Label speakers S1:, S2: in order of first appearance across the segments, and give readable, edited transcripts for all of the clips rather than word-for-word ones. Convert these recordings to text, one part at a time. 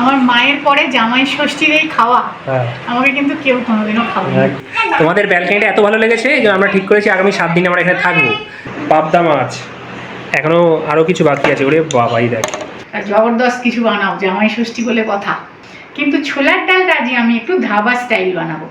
S1: আমার মায়ের পরে জামাই ষষ্ঠীর এই খাওয়া আমাকে কিন্তু কেউ কোনোদিনও খাওয়াবে।
S2: তোমাদের ব্যালকনিটা এত ভালো লেগেছে যে আমরা ঠিক করেছি আগামী 7 দিন আমরা এখানে থাকবো। পাবদা মাছ এখনো আরো কিছু বাকি আছে। ওরে বাবাই দেখ,
S1: জবরদস্ত কিছু বানাও, জামাই ষষ্ঠী বলে কথা। কিন্তু ছোলার ডালটা আজ আমি একটু ধাবা স্টাইল বানাবো।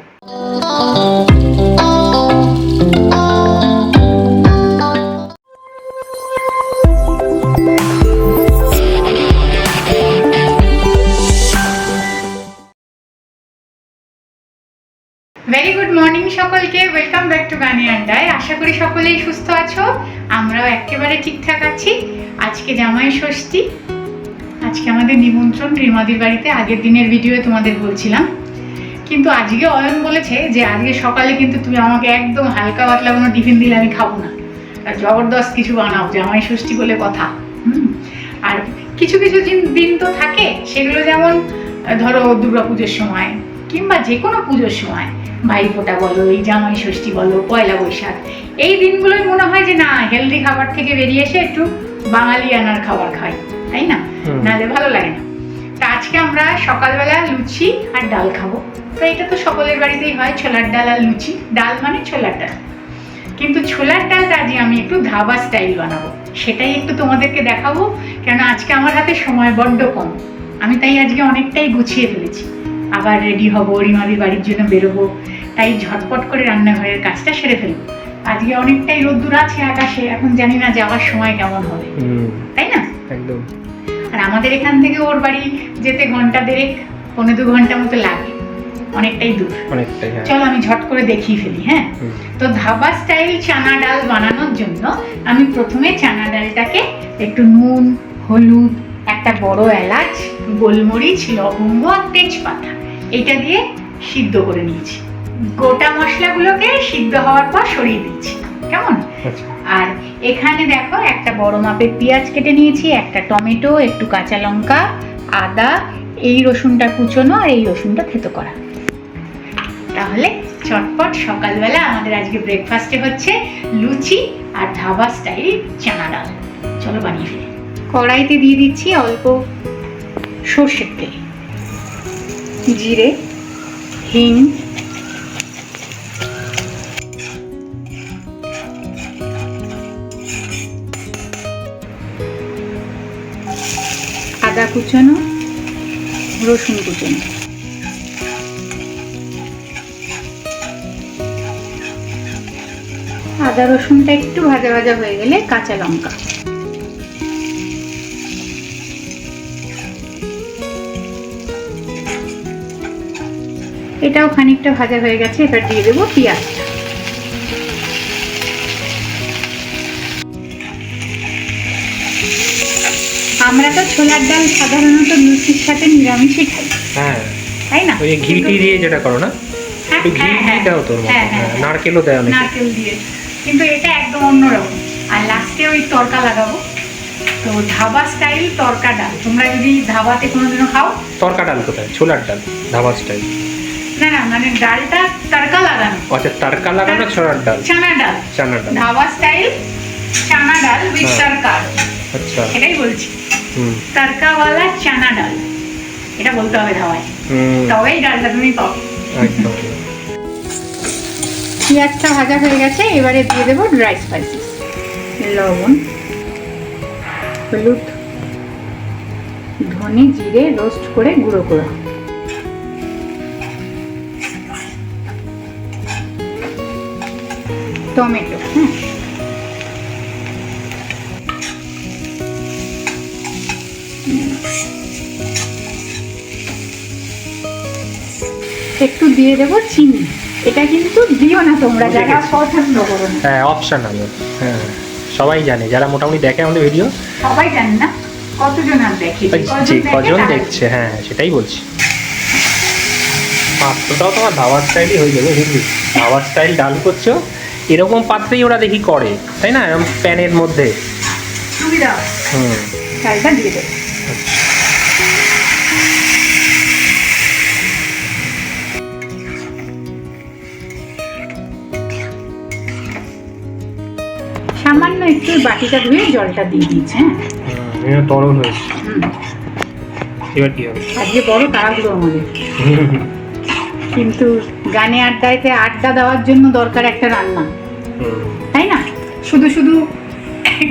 S1: ভেরি গুড মর্নিং সকলকে, ওয়েলকাম ব্যাক টু গানি আড্ডায়। আশা করি সকলেই সুস্থ আছো, আমরাও একেবারে ঠিকঠাক আছি। আজকে জামাই ষষ্ঠী, আজকে আমাদের নিমন্ত্রণ রিমাদির বাড়িতে। আগের দিনের ভিডিওয়ে তোমাদের বলছিলাম, কিন্তু আজকে অয়ন বলেছে যে আজকে সকালে কিন্তু তুমি আমাকে একদম হালকা পাতলা কোনো টিফিন দিলে আমি খাবো না, আর জবরদস্ত কিছু বানাও, জামাই ষষ্ঠী বলে কথা। আর কিছু কিছু দিন তো থাকে, সেগুলো যেমন ধরো দুর্গা পুজোর সময় কিংবা যে কোনো পুজোর সময়, ভাইফোঁটা বলো, এই জামাই ষষ্ঠী বলো, পয়লা বৈশাখ, এই দিনগুলোই মনে হয় যে না, হেলদি খাবার থেকে বেরিয়ে এসে একটু বাঙালি আনার খাবার খাই, তাই না? নাহলে ভালো লাগে না। তা আজকে আমরা সকালবেলা লুচি আর ডাল খাবো। তো এটা তো সকলের বাড়িতেই হয়, ছোলার ডাল আর লুচি। ডাল মানে ছোলার ডাল, কিন্তু ছোলার ডালটা আজকে আমি একটু ধাবা স্টাইল বানাবো, সেটাই একটু তোমাদেরকে দেখাবো। কেন আজকে আমার হাতে সময় বড্ড কম, আমি তাই আজকে অনেকটাই গুছিয়ে ফেলেছি। আবার রেডি হবো, রিমাদির বাড়ির জন্য বেরোবো, তাই ঝটপট করে রান্নাঘরের কাজটা সেরে ফেলবো। আজকে অনেকটাই রোদ্দুর আছে আকাশে, এখন জানি না যাওয়ার সময় কেমন হবে, তাই না?
S2: একদম।
S1: আর আমাদের এখান থেকে ওর বাড়ি যেতে ঘন্টা দেড়েক, 1.5-2 ঘন্টা মতো লাগে, অনেকটাই দূর। চলো আমি ঝট করে দেখিয়ে ফেলি। হ্যাঁ, তো ধাবা স্টাইল চানা ডাল বানানোর জন্য আমি প্রথমে চানা ডালটাকে একটু নুন, হলুদ, একটা বড় এলাচ, গোলমরিচ, লবঙ্গ আর তেজপাতা এটা দিয়ে সিদ্ধ করে নিয়েছি। গোটা মশলাগুলোকে সিদ্ধ হওয়ার পর সরিয়ে দিচ্ছি, কেমন? আর এখানে দেখো একটা বড় মাপের পেঁয়াজ কেটে নিয়েছি, একটা টমেটো, একটু কাঁচা লঙ্কা, আদা, এই রসুনটা কুচোনো আর এই রসুনটা থেতো করা। তাহলে চটপট সকালবেলা আমাদের আজকে ব্রেকফাস্টে হচ্ছে লুচি আর ধাবা স্টাইল চানা ডাল। চলো বানিয়ে ফেলি। কড়াইতে দিয়ে দিচ্ছি অল্প সর্ষের তেল, জিরে, হিং, আদা কুচোনো, রসুন কুচোনো, আদা রসুনটা একটু ভাজা ভাজা হয়ে গেলে কাঁচা লঙ্কা, এটাও খানিকটা ভাজা হয়ে গেছে। এবার দিয়ে দেবো পেঁয়াজটা। আমরা তো ছোলার ডাল সাধারণত লুচির সাথে নিরামিষই খাই, তাই না?
S2: ওই ঘি দিয়ে যেটা করো না, একটু ঘি দাও তোর মতো, নারকেলও দেয় অনেকে,
S1: নারকেল দিয়ে, কিন্তু এটা একদম অন্যরকম। আর লাস্টে ওই তড়কা লাগাবো। তো ধাবা স্টাইল তড়কা ডাল, তোমরা যদি ধাবাতে কোনোদিনও খাও।
S2: তড়কা ডাল কোথায়? ছোলার ডাল ধাবা স্টাইল?
S1: না না, মানে ডালটা তড়কা লাগানো।
S2: আচ্ছা, তড়কা লাগানো ছোলার ডাল,
S1: চানা ডাল, চানা ডাল, ধাবা স্টাইল চানা ডাল উইথ তড়কা। আচ্ছা, এটাই বলছি, তড়কাওয়ালা চানা ডাল, এটা বলতে হবে ধাবায়, তবেই ডালটা তুমি পাও। একদম। পেঁয়াজটা ভাজা হয়ে গেছে, এবারে দিয়ে দেবো ড্রাই স্পাইসেস, লবণ, হলুদ, ধনে জিরে রোস্ট করে গুঁড়ো করা, টমেটো, একটু দিয়ে দেবো চিনি। এটা কিন্তু দিও না তোমরা, যারা পছন্দ করো না।
S2: হ্যাঁ, অপশনাল। হ্যাঁ, সবাই জানে, যারা মোটামুটি দেখে আমাদের ভিডিও,
S1: সবাই জানে না, কতজন আর দেখে,
S2: কজন দেখছে। হ্যাঁ, সেটাই বলছি। পাত্রটাও তোমার ধাবা স্টাইলই হয়ে যাবে, বুঝলি? ধাবা স্টাইল ডাল করছো, এরকম পাত্রেই ওরা দেখি করে, তাই না? এরকম প্যানের মধ্যে
S1: সুবিধা। ডালটা দিয়ে দেবো। সামান্য একটু বাটিটা ধুয়ে জলটা দিয়ে দিয়েছি। হ্যাঁ,
S2: তরল হয়েছে। এবার কি হবে?
S1: আজকে বড় তাড়াহুড়ো আমাদের, কিন্তু গানে আড্ডাইতে আড্ডা দেওয়ার জন্য দরকার একটা রান্না, তাই না? শুধু শুধু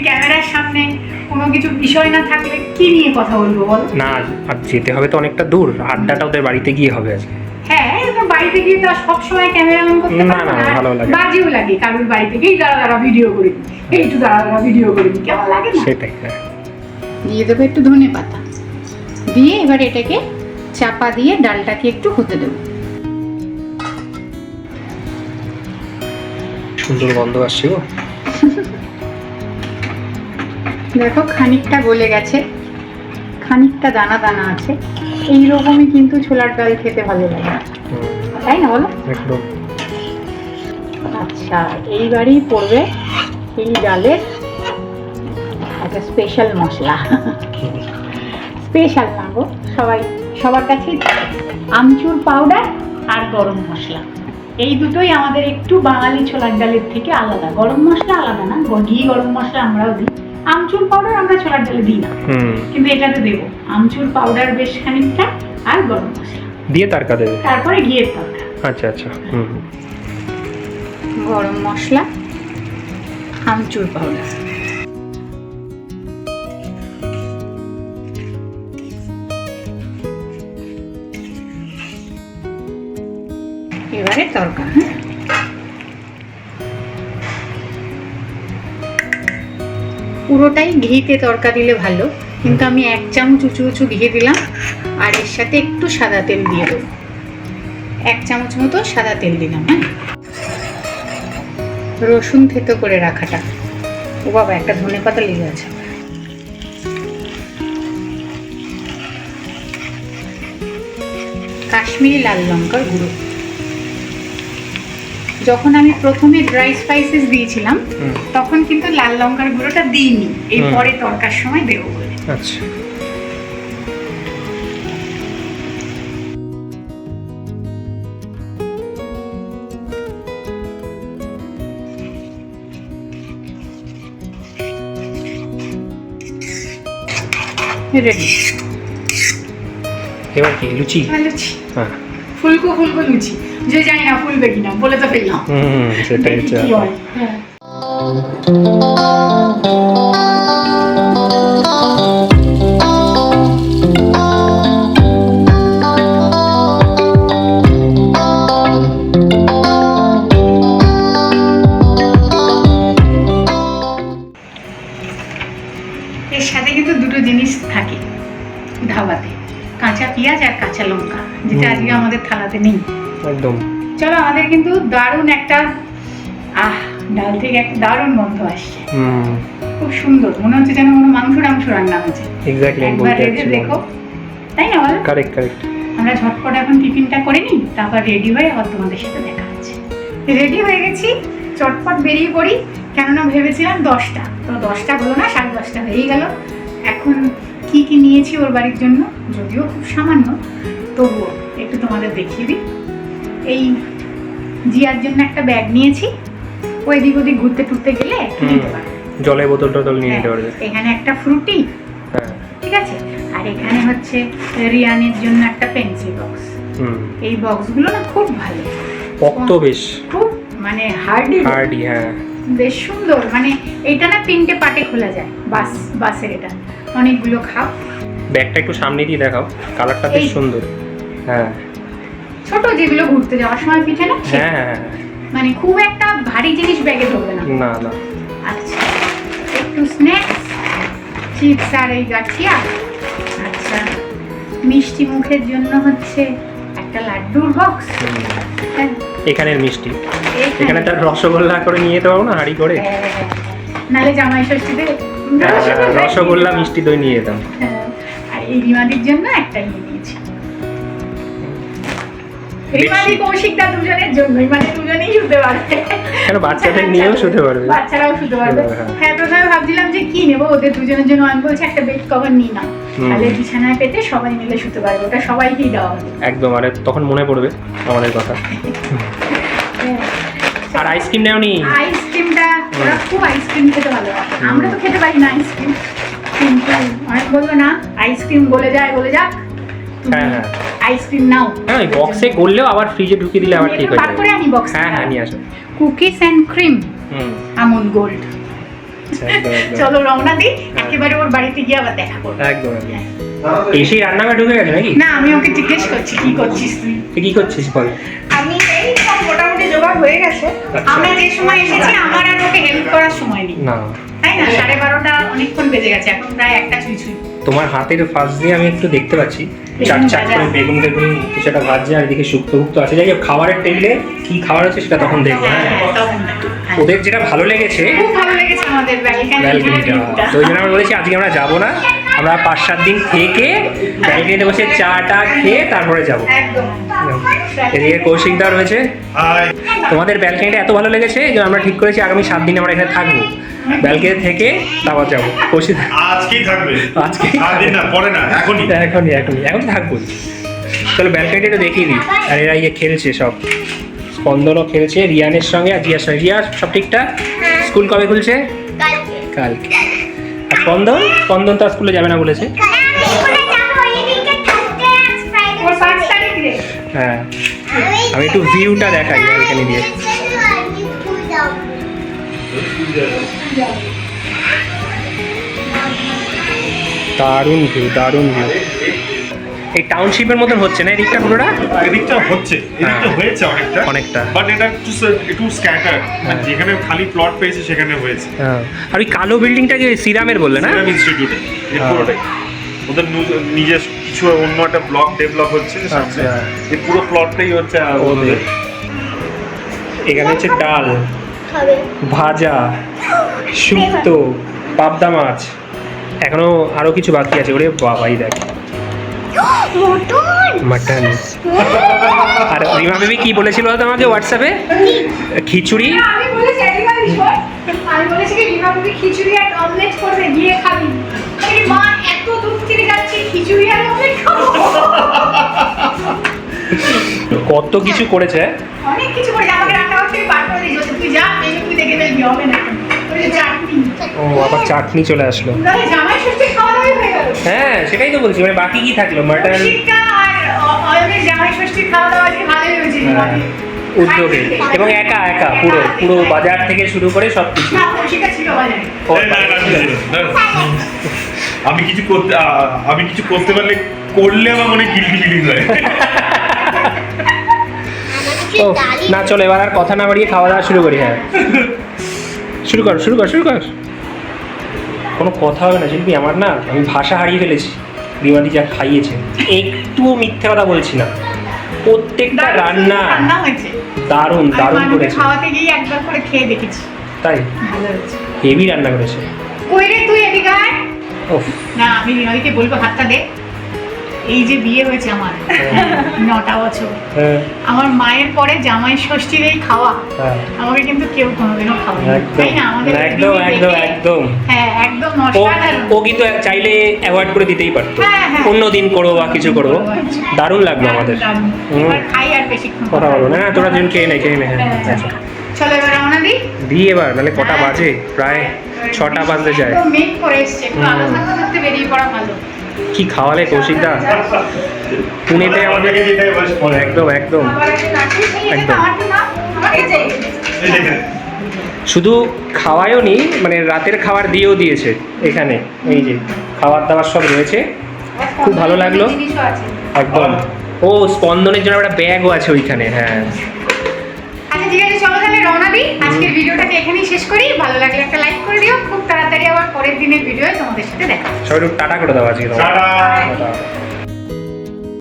S1: ক্যামেরার সামনে কোনো কিছু বিষয় না থাকলে কি নিয়ে কথা বলবো বল?
S2: না, আর যেতে হবে তো অনেকটা দূর, আড্ডাটা ওদের বাড়িতে গিয়ে হবে আজকে।
S1: হ্যাঁ, তো বাড়িতে গিয়ে তো আর সবসময় ক্যামেরা অন করতে
S2: না,
S1: পারবো
S2: না,
S1: না,
S2: ভালো লাগে।
S1: বাজেও লাগে কারোর বাড়িতে গিয়ে দাঁড়া ভিডিও করে দিই, একটু দাঁড়া ভিডিও করে দিই, কেমন লাগে না?
S2: সেটাই, হ্যাঁ।
S1: দিয়ে দেবো একটু ধনে পাতা দিয়ে, এবার এটাকে চাপা দিয়ে ডালটাকে একটু হতে দেবো।
S2: সুন্দর গন্ধ আসছে গো।
S1: দেখো খানিকটা গলে গেছে, খানিকটা দানা দানা আছে। এইরকমই কিন্তু ছোলার ডাল খেতে ভালো লাগে, তাই না বলো?
S2: একদম।
S1: আচ্ছা, এইবারই পড়বে এই ডালের একটা স্পেশাল মশলা। স্পেশাল না গো, সবার কাছেই আমচুর পাউডার আর গরম মশলা, এই দুটোই আমাদের একটু বাঙালি ছোলার ডালের থেকে আলাদা। গরম মশলা আলাদা না, ঘি গরম মশলা আমরাও দিই, আমচুর পাউডার আমরা ছোলার ডালে দিই না, কিন্তু এটাতে দেবো আমচুর পাউডার বেশ খানিকটা আর গরম মশলা
S2: দিয়ে তরকা দেবে,
S1: তারপরে ঘিয়ের তরকা।
S2: আচ্ছা আচ্ছা।
S1: গরম মশলা, আমচুর পাউডার, এবারে তরকা। পুরোটাই ঘিতে তরকা দিলে ভালো, কিন্তু আমি 1 চামচ উঁচু উঁচু ঘি দিলাম, আর এর সাথে একটু সাদা তেল দিয়ে দেবো, 1 চামচ মতো সাদা তেল দিলাম। হ্যাঁ, রসুন থেতো করে রাখাটা, ও বাবা একটা ধনে পাতা লেগে আছে। কাশ্মীরি লাল লঙ্কার গুঁড়ো, যখন আমি প্রথমে ড্রাই স্পাইসেস দিয়েছিলাম তখন কিন্তু লাল লঙ্কার গুঁড়োটা দিইনি, এই পরে তরকার সময় দেবো বলে।
S2: আচ্ছা,
S1: রেডি।
S2: এবার কি লুচি?
S1: লুচি,
S2: হ্যাঁ,
S1: ফুলকো লুচি, যে জানি না ফুলবে কিনা, বলে তো ফেললাম।
S2: সেটাই
S1: দেখি
S2: হচ্ছে
S1: কি হয়। হ্যাঁ। এর সাথে কিন্তু দুটো জিনিস থাকে ধাবাতে, কাঁচা পেঁয়াজ আর কাঁচা লঙ্কা, যেটা আজকে আমাদের থালাতে নেই।
S2: একদম।
S1: চলো, আমাদের কিন্তু দারুণ একটা ডাল থেকে একটা দারুণ গন্ধ আসছে, খুব সুন্দর, মনে হচ্ছে যেন কোনো মাংস রান্না হয়েছে।
S2: এক্স্যাক্টলি
S1: একবার রেডি দেখো, তাই না বলো?
S2: Correct correct.
S1: আমরা ঝটপট এখন টিফিনটা করে নিই, তারপর রেডি হয়ে আবার তোমাদের সাথে দেখা হচ্ছে। রেডি হয়ে গেছি, চটপট বেরিয়ে পড়ি, কেননা ভেবেছিলাম 10টা, তো 10টা হলো না, 10:30 হয়েই গেল। এখন কি কি নিয়েছি ওর বাড়ির জন্য, যদিও খুব সামান্য, তবুও একটু তোমাদের দেখিয়ে দিই। এই জিয়ার জন্য একটা ব্যাগ নিয়েছি, ও এদিক ওদিক ঘুরতে টুরতে গেলে নিতে পারবে,
S2: জলের বোতল টোতল নিয়ে নিতে পারবে।
S1: এখানে একটা ফ্রুটি,
S2: হ্যাঁ,
S1: ঠিক আছে, আর এখানে হচ্ছে রিয়ানের জন্য একটা পেন্সিল বক্স। এই বক্সগুলো না খুব ভালো,
S2: পক্ত বেশ,
S1: খুব মানে হার্ডি,
S2: হ্যাঁ,
S1: বেশ সুন্দর। মানে এটা না 3টে পার্টে খোলা যায়, বাসের এটা অনেকগুলো খাপ।
S2: ব্যাগটা একটু সামনে দিয়ে দেখাও, কালারটা বেশ সুন্দর। হ্যাঁ,
S1: ছোট যেগুলো ঘুরতে যাওয়ার সময় পিঠে না,
S2: হ্যাঁ হ্যাঁ,
S1: মানে খুব একটা ভারী জিনিস ব্যাগে ঢোকে না।
S2: না না।
S1: আচ্ছা, একটু স্ন্যাক্স, চিপস আর এই গাঠিয়া। আচ্ছা, মিষ্টি মুখের জন্য হচ্ছে একটা লাড্ডুর বক্স।
S2: এখানের মিষ্টি, এখানে তার রসগোল্লা করে নিয়ে যেতে পারবো না, হাঁড়ি করে,
S1: নালে জামাই ষষ্ঠীতে
S2: রসগোল্লা মিষ্টি দই নিয়ে যেতাম।
S1: আর এই রিমাদির জন্য একটা নিয়েছি, রিমাদি কৌশিকদা দুজনের জন্যই, মানে দুজনেই শুতে পারবে,
S2: কেন বাচ্চাদের নিয়েও শুতে পারবে,
S1: বাচ্চারাও শুতে পারবে। হ্যাঁ, প্রথমে ভাবছিলাম যে কি নেবো ওদের দুজনের জন্য, আমি বলছি একটা বেড কভার নিই না, তাহলে বিছানায় পেতে সবাই মিলে শুতে পারবে, ওটা সবাইকেই দেওয়া হবে।
S2: একদম, আরে তখন মনে পড়বে আমাদের কথা। আর আইসক্রিম নেওনি?
S1: আইসক্রিমটা ওরা খুব আইসক্রিম খেতে ভালোবাসে, আমরা তো খেতে পারি না আইসক্রিম, কিন্তু অনেক বলবো না আইসক্রিম গলে যাক,
S2: হ্যাঁ হ্যাঁ
S1: আইসক্রিম নাও।
S2: হ্যাঁ, বক্সে করলেও আবার ফ্রিজে ঢুকিয়ে দিলে আবার ঠিক হয়ে
S1: বার
S2: যাবে।
S1: করে আনি বক্স।
S2: হ্যাঁ হ্যাঁ, নিয়ে আসো।
S1: Cookies and cream
S2: hmm,
S1: Amul gold.
S2: একদম একদম
S1: চলো রওনা দিই, একেবারে ওর বাড়িতে গিয়ে আবার দেখা করবো।
S2: একদম একদম। এসেই রান্নাঘরে ঢুকে গেছে নাকি?
S1: না, আমি ওকে জিজ্ঞেস করছি কি করছিস তুই।
S2: তুই কি করছিস বল?
S1: আমি এই সব মোটামুটি জোগাড় হয়ে গেছে।
S2: আচ্ছা।
S1: আমরা যে সময় এসেছি আমার আর ওকে হেল্প করার সময় নেই,
S2: না,
S1: তাই না? 12:30 অনেকক্ষণ বেজে গেছে, এখন প্রায় 1টা ছুঁই ছুঁই।
S2: তোমার হাতের ফাঁস দিয়ে আমি একটু দেখতে পাচ্ছি চাট চাট করে বেগুন বেগুন কিছু একটা ভাজছে, আর এদিকে শুক্তো ভুক্তো আছে। যাই হোক, খাবারের টেবিলে কি খাবার আছে সেটা তখন দেখবো। হ্যাঁ,
S1: তখন দেখো। হ্যাঁ।
S2: ওদের যেটা ভালো লেগেছে
S1: খুব ভালো লেগেছে আমাদের
S2: ব্যালকনিটা, তো ওই জন্য আমরা বলেছি আজকে আমরা যাবো না, আমরা 5-7 দিন থেকে ব্যালকনিতে বসে চা টা খেয়ে তারপরে যাবো।
S1: একদম।
S2: এদিকে কৌশিকদা রয়েছে। তোমাদের ব্যালকনিটা এত ভালো লেগেছে যে আমরা ঠিক করেছি আগামী 7 দিন আমরা এখানে থাকবো। ব্যালকনি থেকে তারপর যাবো। কৌশিক
S3: আজকেই থাকবে,
S2: আজকে
S3: সারাদিন না, পরে না, এখনই।
S2: এখন থাকবো। চলো ব্যালকনিটা একটু দেখিয়ে দিই। আর এরা ইয়ে খেলছে সব, স্পন্দনও খেলছে রিয়ানের সঙ্গে আর জিয়ার সঙ্গে। রিয়া সব ঠিকঠাক? স্কুল কবে খুলছে? কালকে। আর স্পন্দন তো স্কুলে যাবে না বলেছে।
S1: ওর 5 তারিখ রে।
S2: হ্যাঁ, আমি একটু ভিউটা দেখাই এখানে দিয়ে। দারুণ ভিউ, দারুণ ভিউ। এই টাউনশিপের মতন হচ্ছে না এদিকটা পুরোটা?
S3: এদিকটা হচ্ছে, এদিকটা হয়েছে
S2: অনেকটা।
S3: বাট এটা একটু স্ক্যাটার, যেখানে খালি প্লট পেয়েছে সেখানে হয়েছে।
S2: হ্যাঁ, আর ওই কালো বিল্ডিংটা কি সিরামের বললে না?
S3: সিরাম ইনস্টিটিউটে পুরোটাই ওদের নিজের কিছু অন্য একটা ব্লক ডেভেলপ হচ্ছে সামনে,
S2: আচ্ছা।
S3: এই পুরো প্লটটাই হচ্ছে ওদের।
S2: এখানে হচ্ছে ডাল, ভাজা, শুক্তো, পাবদা মাছ, এখনো আরো কিছু বাকি আছে। ওরে বাবাই দেখ, মাটন। আর রিমা বেবি কি বলেছিল আমাকে হোয়াটসঅ্যাপে? খিচুড়ি।
S1: আমি বলেছি কি রিমা বুবি খিচুড়ি আর অমলেট করবে, গিয়ে খাবি। এই মা এত দূর থেকে যাচ্ছে, খিচুড়ি আর অমলেট খাবো।
S2: কত কিছু করেছে।
S1: অনেক কিছু করে আমাকে রান্না করতে পার করে দিয়েছে। তুই যা, মেনু তুই দেখে ফেলবি, হবে না। ওই যে চাটনি।
S2: ও, আবার চাটনি চলে আসলো।
S1: তাহলে জামাই ষষ্ঠী খাওয়া দাওয়াই হয়ে গেল।
S2: হ্যাঁ, সেটাই তো বলছি, মানে বাকি কি থাকলো? মাটন,
S1: শীতটা আর অয়নের জামাই ষষ্ঠীর খাওয়া দাওয়া আজকে ভালোই হয়েছে।
S2: উদ্যোগে এবং একা পুরো বাজার থেকে শুরু করে সবকিছু।
S1: না, কৌশিকা ছিল বাজারে।
S2: ও,
S3: না, আমি কিছু করতে পারলে আমার মনে গিল্টি ফিলিং হয়।
S2: ও, না চলো এবার আর কথা না বাড়িয়ে খাওয়া দাওয়া শুরু করি। হ্যাঁ, শুরু কর। কোনো কথা হবে না শিল্পী, আমার না, আমি ভাষা হারিয়ে ফেলেছি। বিমাদি যা খাইয়েছে, একটু মিথ্যে কথা বলছি না। প্রত্যেকটা রান্না
S1: হয়েছে
S2: দারুণ করেছে।
S1: খাওয়াতে গিয়ে একবার করে খেয়ে দেখেছি,
S2: তাই
S1: ভালো হয়েছে।
S2: হেভি রান্না করেছে।
S1: কই রে তুই, এদিকে আয়।
S2: ওফ,
S1: না, আমি বিনয়কে বলবো হাতটা দে। এই যে বিয়ে হয়েছে আমার 9টা বছর,
S2: হ্যাঁ
S1: আমার মায়ের পরে জামাই ষষ্ঠীর এই খাওয়া
S2: হ্যাঁ,
S1: আমাকে কিন্তু কেউ কোনোদিনও খাওয়ায়নি, তাই না? আমাদের
S2: একদম একদম একদম।
S1: হ্যাঁ, একদম
S2: ও
S1: অসাধারণ।
S2: ও কিন্তু চাইলে অ্যাভয়েড করে দিতেই পারতো,
S1: হ্যাঁ।
S2: অন্য দিন করবো বা কিছু করবো। দারুণ লাগলো আমাদের।
S1: এবার খাই আর বেশিক্ষণ
S2: কথা বলবো না, তোরা দিন খেয়ে নে। হ্যাঁ, আচ্ছা
S1: চলো এবার রওনা দিই।
S2: দিই এবার, নাহলে কটা বাজে? প্রায় 6টা বাজতে যায়।
S1: একদম মেঘ করে এসছে, একটু আলোচনা করতে বেরিয়ে পড়া ভালো।
S2: কি খাওয়ালে কৌশিকদা পুনেতে আমাদের। একদম একদম একদম। শুধু খাওয়ায়ও নি, মানে রাতের খাবার দিয়েও দিয়েছে এখানে। এই যে খাবার দাবার সব রয়েছে, খুব ভালো লাগলো একদম। ও, স্পন্দনের জন্য একটা ব্যাগও আছে ওইখানে। হ্যাঁ,
S1: আচ্ছা ঠিক আছে, চলো তাহলে রওনা দিই। আজকের ভিডিওটাকে এখানেই শেষ করি। ভালো লাগলে একটা লাইক করে দিও। খুব তাড়াতাড়ি আবার পরের দিনের ভিডিওয় তোমাদের সাথে দেখা হবে।
S2: সবাই একটু টাটা করে দাও আজকে।
S3: টাটা।
S2: টাটা।